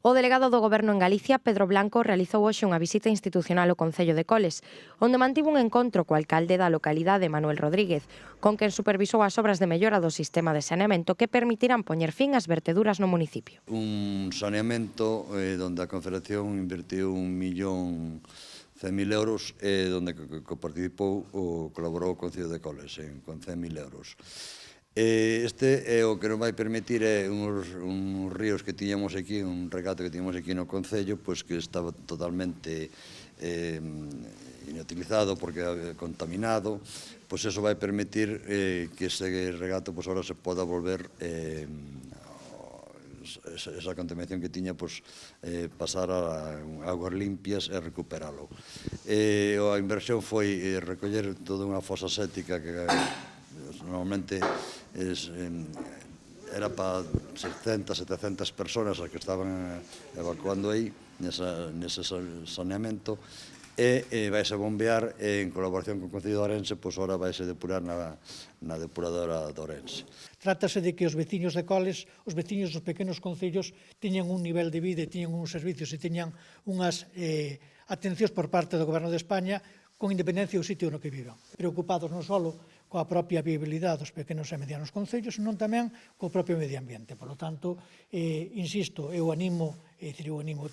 O delegado do Goberno en Galicia, Pedro Blanco, realizou hoxe unha visita institucional ao Concello de Coles, onde mantivo un encontro co alcalde da localidade, Manuel Rodríguez, con quen supervisou as obras de mellora do sistema de saneamento que permitirán poñer fin ás verteduras no municipio. Un saneamento onde a Confederación invertiu 1.100.000 euros e onde participou ou colaborou o Concello de Coles con 100.000 euros. Este é o que nos vai permitir uns ríos que tiñamos aquí, un regato que tiñamos aquí no Concello, pois que estaba totalmente inutilizado porque contaminado, pois eso vai permitir que ese regato pois ahora se poda volver esa contaminación que tiña pasar a aguas limpias e recuperalo. A inversión foi recoller toda unha fosa séptica que normalmente era para 600, 700 personas as que estaban evacuando aí nese saneamento e vaise bombear en colaboración con o Concello de Ourense, pois ahora vaise depurar na depuradora de Ourense. Trátase de que os veciños de Coles, os veciños dos pequenos concellos, tiñan un nivel de vida, tiñan uns servicios e tiñan unhas atencións por parte do Goberno de España con independencia do sitio no que vivan. Preocupados non só coa propia viabilidade dos pequenos e medianos concellos, senón tamén co propio medio ambiente. Por lo tanto, insisto, eu animo,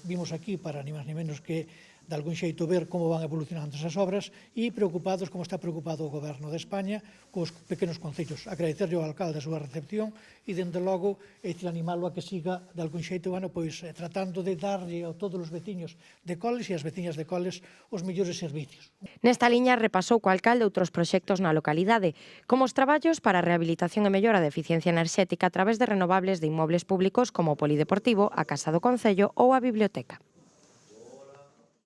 vimos aquí para ni máis ni menos que de algún xeito ver como van evolucionando esas obras e preocupados como está preocupado o Goberno de España cos pequenos concellos. Agradecerlle ao alcalde a súa recepción e, dende logo, animalo a que siga de algún xeito tratando de darlle a todos os veciños de Coles e as veciñas de Coles os mellores servicios. Nesta liña repasou co alcalde outros proxectos na localidade, como os traballos para a rehabilitación e mellora de eficiencia enerxética a través de renovables de inmobles públicos como o Polideportivo, a Casa do Concello ou a Biblioteca.